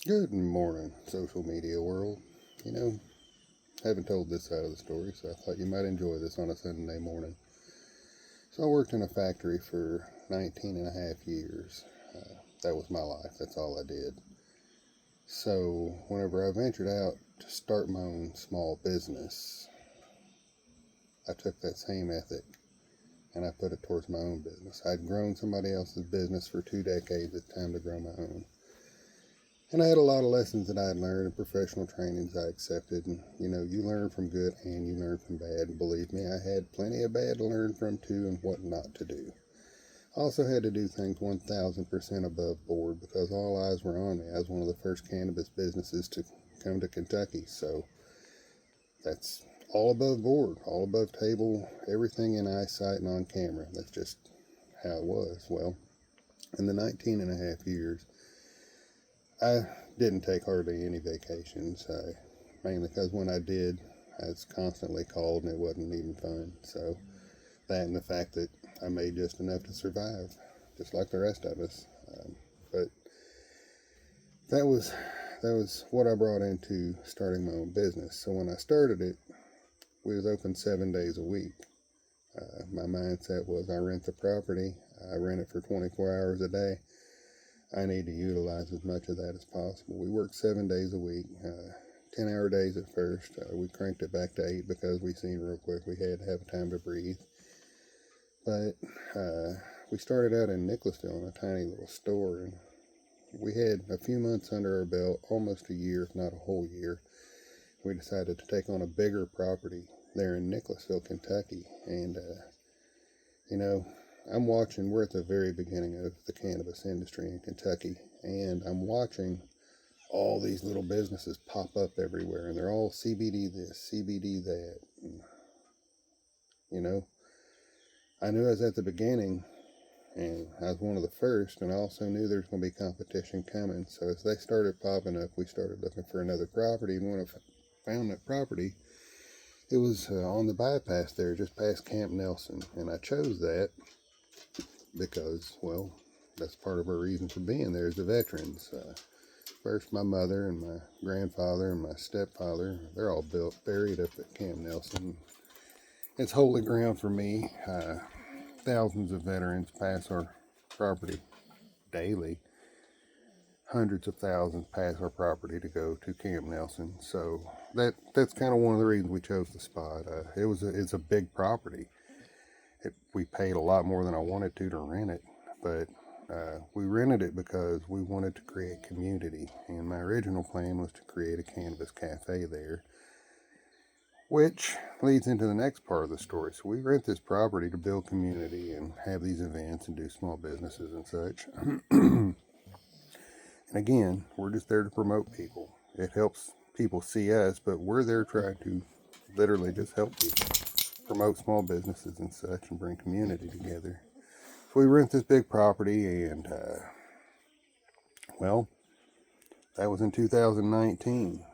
Good morning, social media world. You know, haven't told this side of the story, so I thought you might enjoy this on a Sunday morning. So, I worked in a factory for 19 and a half years. That was my life, that's all I did. So, whenever I ventured out to start my own small business, I took that same ethic and I put it towards my own business. I'd grown somebody else's business for 2 decades, it's time to grow my own. And I had a lot of lessons that I had learned and professional trainings I accepted. And, you learn from good and you learn from bad. And believe me, I had plenty of bad to learn from too and what not to do. I also had to do things 1000% above board because all eyes were on me. I was one of the first cannabis businesses to come to Kentucky. So that's all above board, all above table, everything in eyesight and on camera. That's just how it was. Well, in the 19 and a half years, I didn't take hardly any vacations, mainly because when I did, I was constantly called and it wasn't even fun. So that and the fact that I made just enough to survive, just like the rest of us. But that was what I brought into starting my own business. So when I started it, we was open 7 days a week. My mindset was I rent the property, I rent it for 24 hours a day. I need to utilize as much of that as possible. We worked 7 days a week, 10-hour days at first. We cranked it back to 8 because we seen real quick we had to have time to breathe. But we started out in Nicholasville in a tiny little store, and we had a few months under our belt, almost a year, if not a whole year. We decided to take on a bigger property there in Nicholasville, Kentucky, and I'm watching, we're at the very beginning of the cannabis industry in Kentucky, and I'm watching all these little businesses pop up everywhere, and they're all CBD this, CBD that. And, I knew I was at the beginning, and I was one of the first, and I also knew there was going to be competition coming. So as they started popping up, we started looking for another property, and when I found that property, it was on the bypass there, just past Camp Nelson, and I chose that because, well, that's part of our reason for being there is the veterans. First, my mother and my grandfather and my stepfather, they're all buried up at Camp Nelson. It's holy ground for me. Thousands of veterans pass our property daily. Hundreds of thousands pass our property to go to Camp Nelson. So that's kind of one of the reasons we chose the spot. It's a big property. We paid a lot more than I wanted to rent it, but we rented it because we wanted to create community, and my original plan was to create a cannabis cafe there, which leads into the next part of the story. So we rent this property to build community and have these events and do small businesses and such. And again, we're just there to promote people. It helps people see us, but we're there trying to literally just help people promote small businesses and such and bring community together. So we rent this big property, and well, that was in 2019,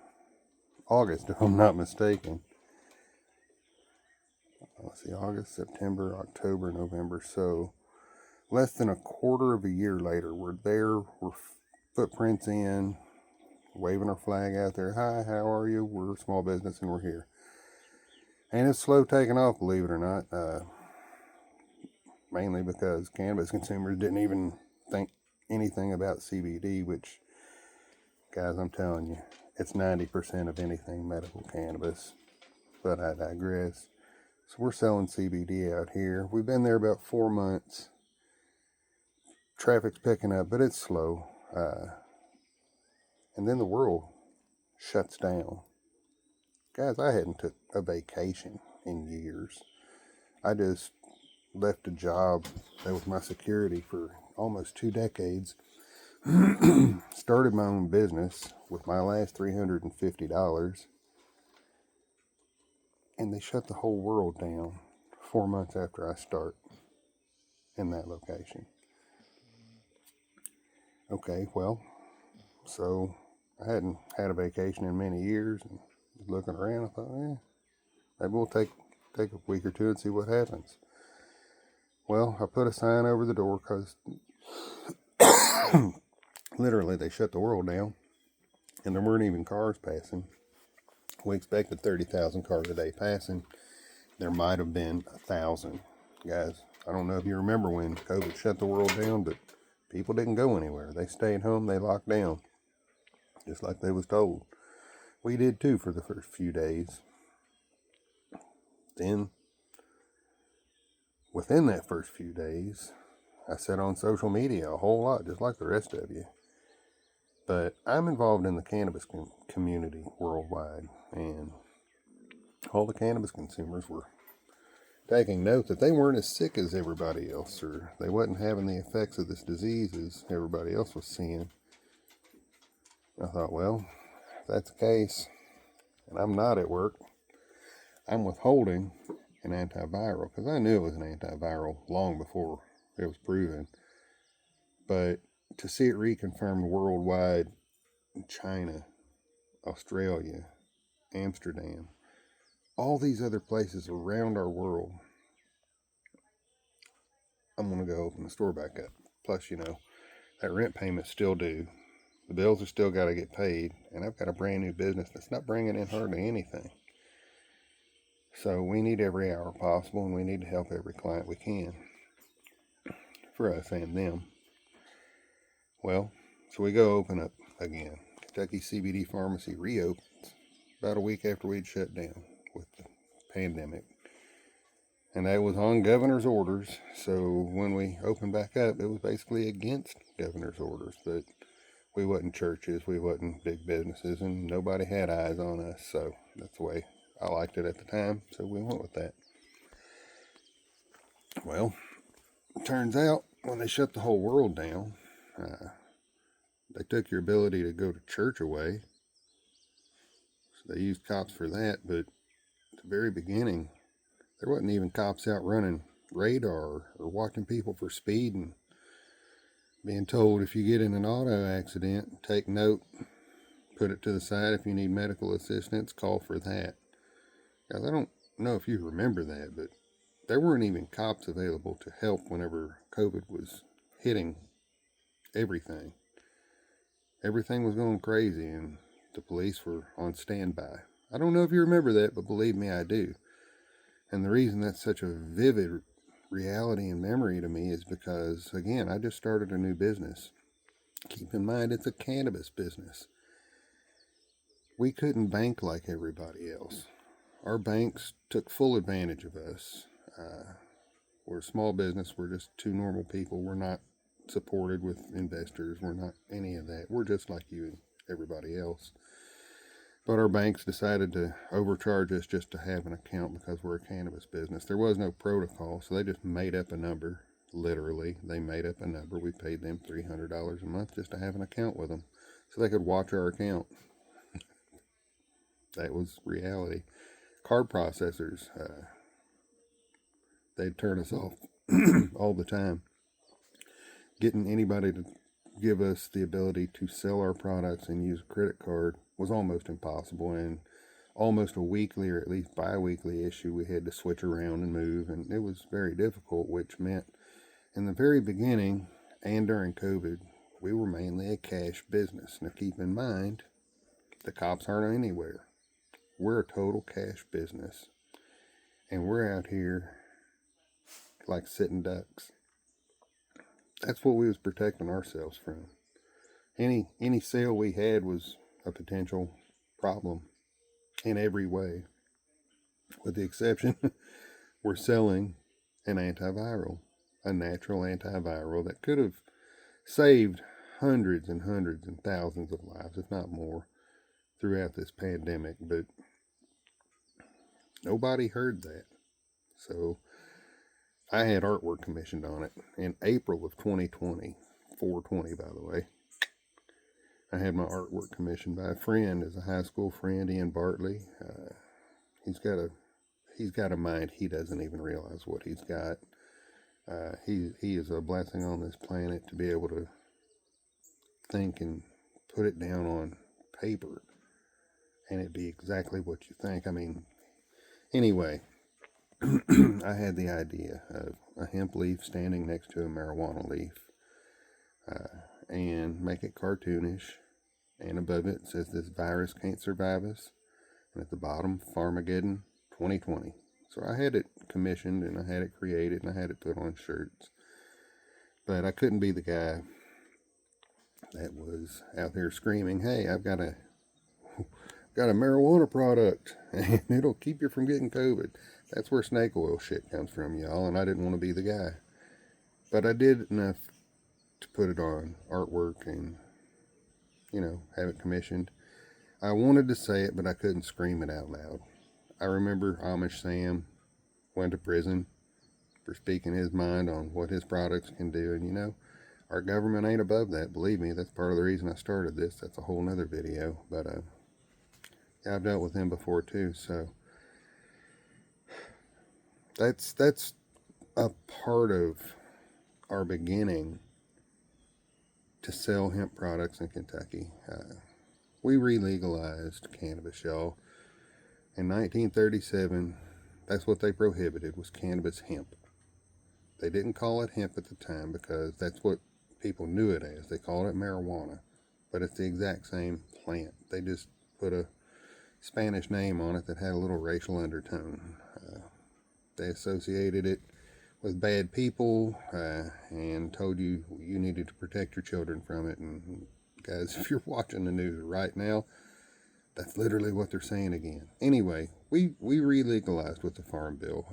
August, if I'm not mistaken. Let's see, August, September, October, November. So less than a quarter of a year later, we're there, we're footprints in, waving our flag out there. Hi, how are you? We're a small business and we're here. And it's slow taking off, believe it or not. Mainly because cannabis consumers didn't even think anything about CBD, which, guys, I'm telling you, it's 90% of anything medical cannabis. But I digress. So we're selling CBD out here. We've been there about 4 months. Traffic's picking up, but it's slow. And then the world shuts down. Guys, I hadn't took a vacation in years. I just left a job that was my security for almost 2 decades. Started my own business with my last $350. And they shut the whole world down 4 months after I start in that location. Okay, well, so I hadn't had a vacation in many years, and looking around, I thought, maybe we'll take a week or two and see what happens. Well, I put a sign over the door because literally they shut the world down. and there weren't even cars passing. We expected 30,000 cars a day passing. There might have been 1,000. Guys, I don't know if you remember when COVID shut the world down, but people didn't go anywhere. They stayed home, they locked down, just like they was told. We did too for the first few days. Then, within that first few days, I said on social media a whole lot, just like the rest of you. But I'm involved in the cannabis community worldwide, and all the cannabis consumers were taking note that they weren't as sick as everybody else, or they wasn't having the effects of this disease as everybody else was seeing. I thought, well, if that's the case, and I'm not at work, I'm withholding an antiviral, because I knew it was an antiviral long before it was proven. But to see it reconfirmed worldwide in China, Australia, Amsterdam, all these other places around our world, I'm going to go open the store back up. Plus, that rent payment's still due. The bills are still got to get paid. And I've got a brand new business that's not bringing in hardly anything. So we need every hour possible, and we need to help every client we can. For us and them. Well, so we go open up again. Kentucky CBD Pharmacy reopens about a week after we'd shut down with the pandemic. And that was on governor's orders. So when we opened back up, it was basically against governor's orders. But we wasn't churches, we wasn't big businesses, and nobody had eyes on us. So that's the way I liked it at the time. So we went with that. Well, it turns out when they shut the whole world down, they took your ability to go to church away. So they used cops for that. But at the very beginning, there wasn't even cops out running radar or watching people for speed and being told if you get in an auto accident, take note, put it to the side. If you need medical assistance, call for that. Guys, I don't know if you remember that, but there weren't even cops available to help whenever COVID was hitting everything. Everything was going crazy, and the police were on standby. I don't know if you remember that, but believe me, I do. And the reason that's such a vivid reality and memory to me is because, again, I just started a new business. Keep in mind, it's a cannabis business. We couldn't bank like everybody else. Our banks took full advantage of us. We're a small business. We're just two normal people. We're not supported with investors. We're not any of that. We're just like you and everybody else. But our banks decided to overcharge us just to have an account because we're a cannabis business. There was no protocol, so they just made up a number. Literally, they made up a number. We paid them $300 a month just to have an account with them so they could watch our account. That was reality. Card processors, they'd turn us off all the time. Getting anybody to give us the ability to sell our products and use a credit card was almost impossible, and almost a weekly or at least bi-weekly issue we had to switch around and move, and it was very difficult, which meant in the very beginning and during COVID, we were mainly a cash business. Now keep in mind, the cops aren't anywhere. We're a total cash business, and we're out here like sitting ducks. That's what we was protecting ourselves from. Any sale we had was a potential problem in every way. With the exception, we're selling an antiviral, a natural antiviral that could have saved hundreds and hundreds and thousands of lives, if not more, throughout this pandemic. But nobody heard that. So I had artwork commissioned on it in April of 2020, 4/20 by the way. I had my artwork commissioned by a friend, as a high school friend, Ian Bartley. He's got a mind he doesn't even realize what he's got. He is a blessing on this planet to be able to think and put it down on paper and it be exactly what you think. I mean, anyway, I had the idea of a hemp leaf standing next to a marijuana leaf, and make it cartoonish And above it says, "This virus can't survive us." And at the bottom, "Farmageddon 2020. So I had it commissioned, and I had it created, and I had it put on shirts. But I couldn't be the guy that was out there screaming, "Hey, I've got a marijuana product, and it'll keep you from getting COVID." That's where snake oil shit comes from, y'all, and I didn't want to be the guy. But I did enough to put it on artwork and, have it commissioned. I wanted to say it, but I couldn't scream it out loud. I remember Amish Sam went to prison for speaking his mind on what his products can do, and our government ain't above that. Believe me, that's part of the reason I started this. That's a whole nother video, but yeah, I've dealt with him before too, so that's a part of our beginning to sell hemp products in Kentucky. We re-legalized cannabis, y'all. In 1937, that's what they prohibited, was cannabis hemp. They didn't call it hemp at the time because that's what people knew it as. They called it marijuana, but it's the exact same plant. They just put a Spanish name on it that had a little racial undertone. They associated it with bad people and told you needed to protect your children from it. And guys, if you're watching the news right now, that's literally what they're saying again. Anyway, we re-legalized with the Farm Bill.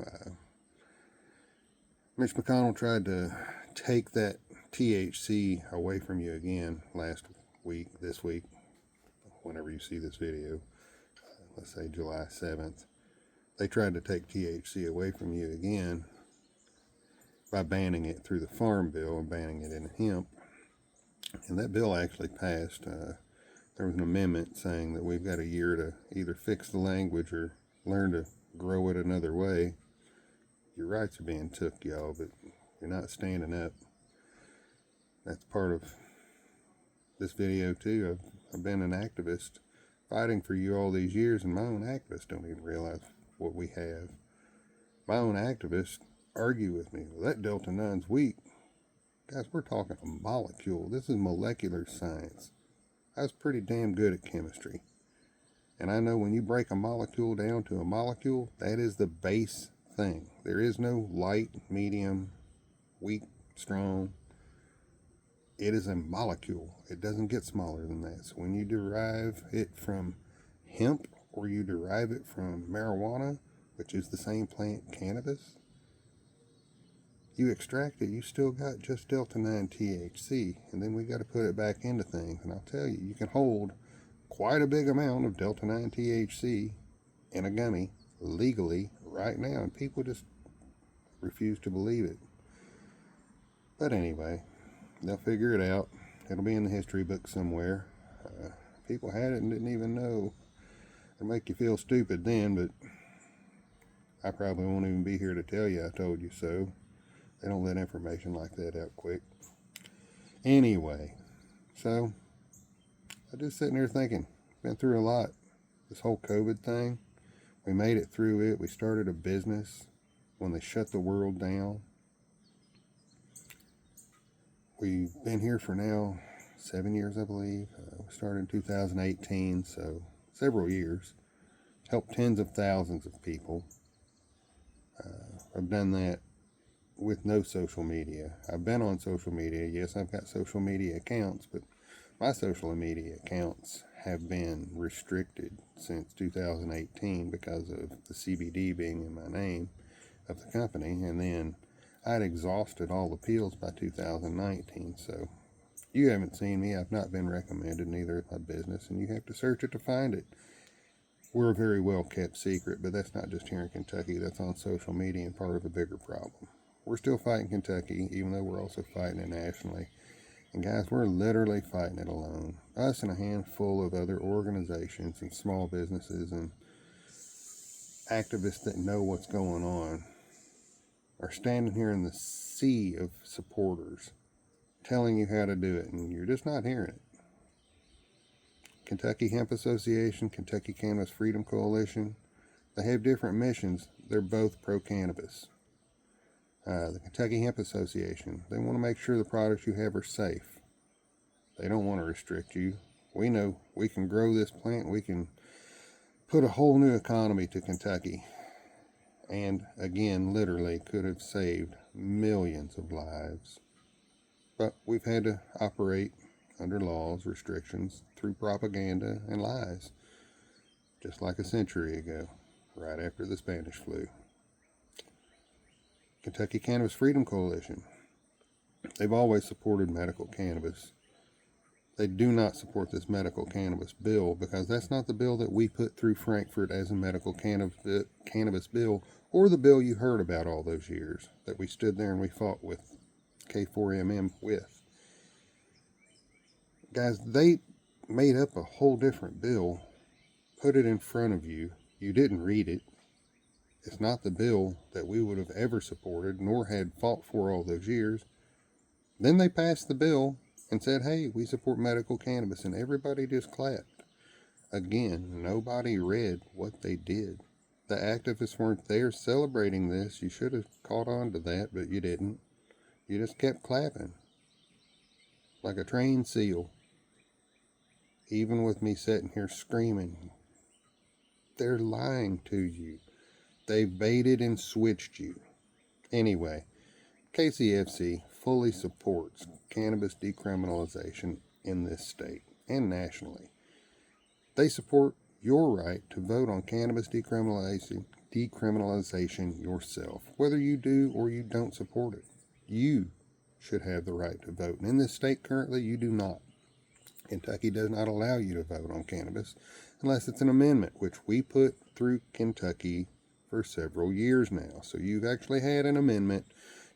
Mitch McConnell tried to take that THC away from you again this week, whenever you see this video, let's say July 7th. They tried to take THC away from you again by banning it through the Farm Bill and banning it in hemp. And that bill actually passed. There was an amendment saying that we've got a year to either fix the language or learn to grow it another way. Your rights are being took, y'all, but you're not standing up. That's part of this video too. I've been an activist fighting for you all these years, and my own activists don't even realize what we have. My own activists argue with me, "Well, that Delta 9's weak." Guys, we're talking a molecule. This is molecular science. I was pretty damn good at chemistry. And I know when you break a molecule down to a molecule, that is the base thing. There is no light, medium, weak, strong. It is a molecule. It doesn't get smaller than that. So when you derive it from hemp or you derive it from marijuana, which is the same plant, cannabis, you extract it, you still got just Delta 9 THC, and then we got to put it back into things. And I'll tell you, you can hold quite a big amount of Delta 9 THC in a gummy legally right now, and people just refuse to believe it. But anyway, they'll figure it out. It'll be in the history book somewhere. People had it and didn't even know. It'll make you feel stupid then, but I probably won't even be here to tell you I told you so. They don't let information like that out quick. Anyway, so I'm just sitting there thinking, been through a lot. This whole COVID thing, we made it through it. We started a business when they shut the world down. We've been here for now 7 years, I believe. We started in 2018, so several years. Helped tens of thousands of people. I've done that with no social media. I've been on social media. Yes, I've got social media accounts, but my social media accounts have been restricted since 2018 because of the CBD being in my name of the company, and then I'd exhausted all appeals by 2019, so you haven't seen me. I've not been recommended, neither is my business, and you have to search it to find it. We're a very well kept secret, but that's not just here in Kentucky. That's on social media and part of a bigger problem. We're still fighting Kentucky, even though we're also fighting it nationally. And guys, we're literally fighting it alone. Us and a handful of other organizations and small businesses and activists that know what's going on are standing here in the sea of supporters telling you how to do it, and you're just not hearing it. Kentucky Hemp Association, Kentucky Cannabis Freedom Coalition, they have different missions. They're both pro-cannabis. The Kentucky Hemp Association, they want to make sure the products you have are safe. They don't want to restrict you. We know we can grow this plant. We can put a whole new economy to Kentucky. And again, literally could have saved millions of lives. But we've had to operate under laws, restrictions, through propaganda and lies. Just like a century ago, right after the Spanish flu. Kentucky Cannabis Freedom Coalition. They've always supported medical cannabis. They do not support this medical cannabis bill because that's not the bill that we put through Frankfurt as a medical cannabis bill, or the bill you heard about all those years that we stood there and we fought with K4MM with. Guys, they made up a whole different bill, put it in front of you. You didn't read it. It's not the bill that we would have ever supported nor had fought for all those years. Then they passed the bill and said, hey, we support medical cannabis, and everybody just clapped. Again, nobody read what they did. The activists weren't there celebrating this. You should have caught on to that, but you didn't. You just kept clapping like a trained seal. Even with me sitting here screaming, they're lying to you. They baited and switched you. Anyway, KCFC fully supports cannabis decriminalization in this state and nationally. They support your right to vote on cannabis decriminalization yourself. Whether you do or you don't support it, you should have the right to vote. And in this state currently, you do not. Kentucky does not allow you to vote on cannabis unless it's an amendment, which we put through Kentucky for several years now. So you've actually had an amendment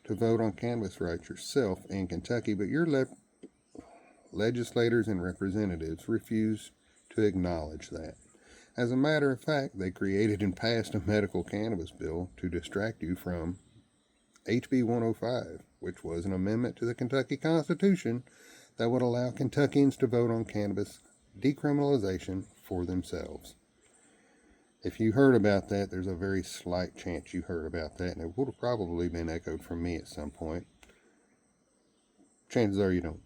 to vote on cannabis rights yourself in Kentucky, but your legislators and representatives refuse to acknowledge that. As a matter of fact, they created and passed a medical cannabis bill to distract you from HB 105, which was an amendment to the Kentucky Constitution that would allow Kentuckians to vote on cannabis decriminalization for themselves. If you heard about that, there's a very slight chance you heard about that, and it would have probably been echoed from me at some point. Chances are you don't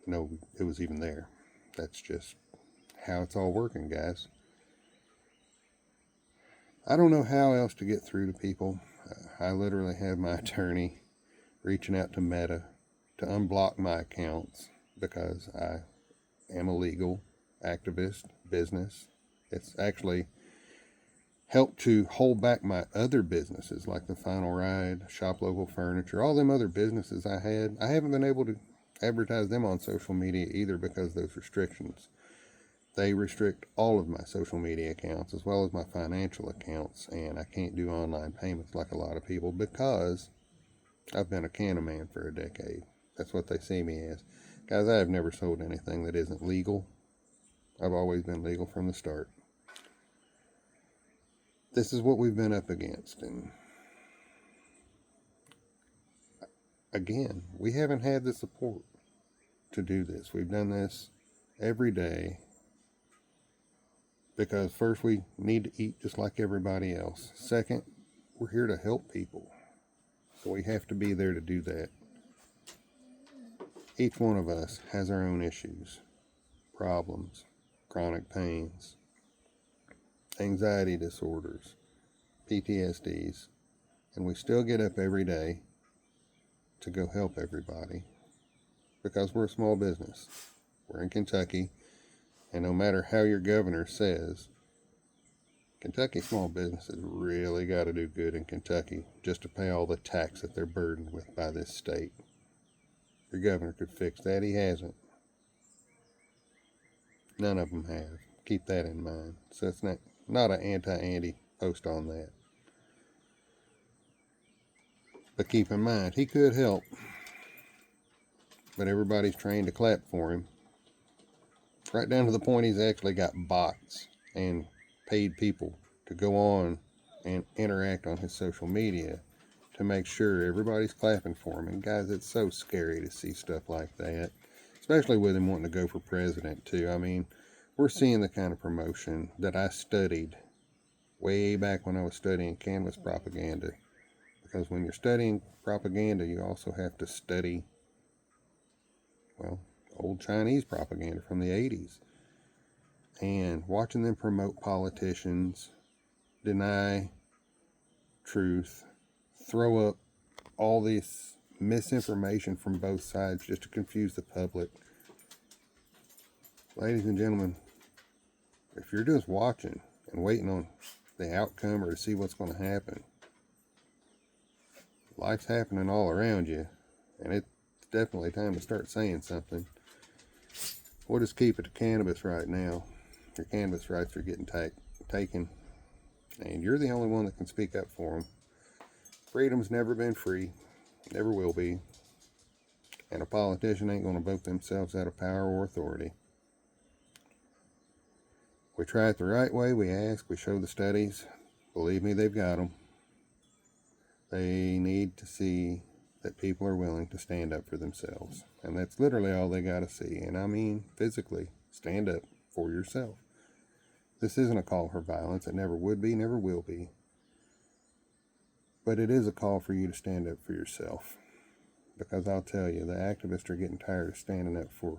know it was even there. That's just how it's all working, guys. I don't know how else to get through to people. I literally have my attorney reaching out to Meta to unblock my accounts because I am a legal activist business. It's actually helped to hold back my other businesses like the Final Ride, Shop Local Furniture, all them other businesses I had. I haven't been able to advertise them on social media either because of those restrictions. They restrict all of my social media accounts as well as my financial accounts, and I can't do online payments like a lot of people because I've been a canna man for a decade. That's what they see me as. Guys, I have never sold anything that isn't legal. I've always been legal from the start. This is what we've been up against, and again, we haven't had the support to do this. We've done this every day because first, we need to eat just like everybody else. Second, we're here to help people, so we have to be there to do that. Each one of us has our own issues, problems, chronic pains, anxiety disorders, PTSDs, and we still get up every day to go help everybody because we're a small business. We're in Kentucky, and no matter how your governor says, Kentucky small businesses really got to do good in Kentucky just to pay all the tax that they're burdened with by this state. Your governor could fix that. He hasn't. None of them have. Keep that in mind. So it's not an anti-Andy post on that. But keep in mind, he could help. But everybody's trained to clap for him. Right down to the point he's actually got bots and paid people to go on and interact on his social media to make sure everybody's clapping for him. And guys, it's so scary to see stuff like that, especially with him wanting to go for president too. I mean, we're seeing the kind of promotion that I studied way back when I was studying cannabis propaganda. Because when you're studying propaganda, you also have to study, well, old Chinese propaganda from the 80s. And watching them promote politicians, deny truth, throw up all this misinformation from both sides just to confuse the public. Ladies and gentlemen, if you're just watching and waiting on the outcome or to see what's going to happen, life's happening all around you, and it's definitely time to start saying something. We'll just keep it to cannabis right now. Your cannabis rights are getting taken, and you're the only one that can speak up for them. Freedom's never been free, never will be, and a politician ain't going to vote themselves out of power or authority. We try it the right way, we ask, we show the studies. Believe me, they've got them. They need to see that people are willing to stand up for themselves. And that's literally all they got to see. And I mean physically, stand up for yourself. This isn't a call for violence. It never would be, never will be. But it is a call for you to stand up for yourself. Because I'll tell you, the activists are getting tired of standing up for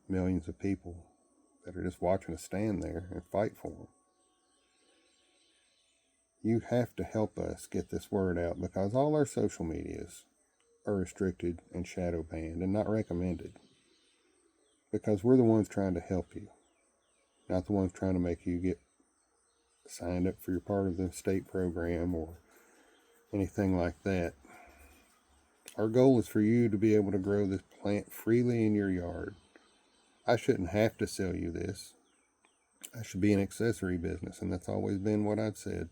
millions of people that are just watching us stand there and fight for them. You have to help us get this word out, because all our social medias are restricted and shadow banned and not recommended. Because we're the ones trying to help you, not the ones trying to make you get signed up for your part of the state program or anything like that. Our goal is for you to be able to grow this plant freely in your yard. I shouldn't have to sell you this. I should be an accessory business, and that's always been what I've said.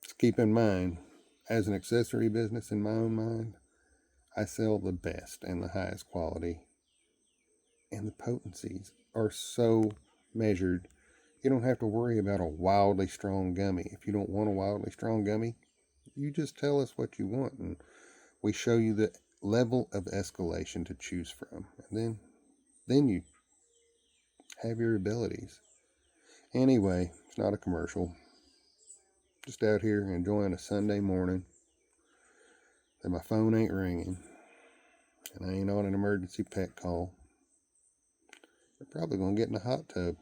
Just keep in mind, as an accessory business in my own mind, I sell the best and the highest quality. And the potencies are so measured, you don't have to worry about a wildly strong gummy. If you don't want a wildly strong gummy, you just tell us what you want, and we show you the level of escalation to choose from. And then you have your abilities. Anyway, it's not a commercial. Just out here enjoying a Sunday morning that my phone ain't ringing and I ain't on an emergency pet call. We're probably going to get in a hot tub,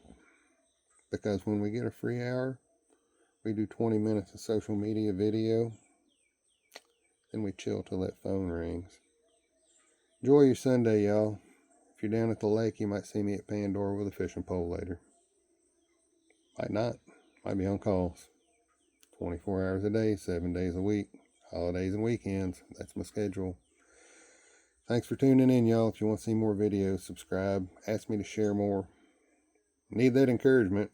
because when we get a free hour, we do 20 minutes of social media video, then we chill till that phone rings. Enjoy your Sunday, y'all. If you're down at the lake, you might see me at Pandora with a fishing pole later. Might not. Might be on calls. 24 hours a day, 7 days a week. Holidays and weekends. That's my schedule. Thanks for tuning in, y'all. If you want to see more videos, subscribe. Ask me to share more. Need that encouragement.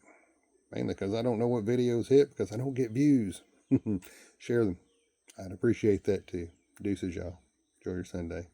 Mainly because I don't know what videos hit, because I don't get views. Share them. I'd appreciate that too. Deuces, y'all. Enjoy your Sunday.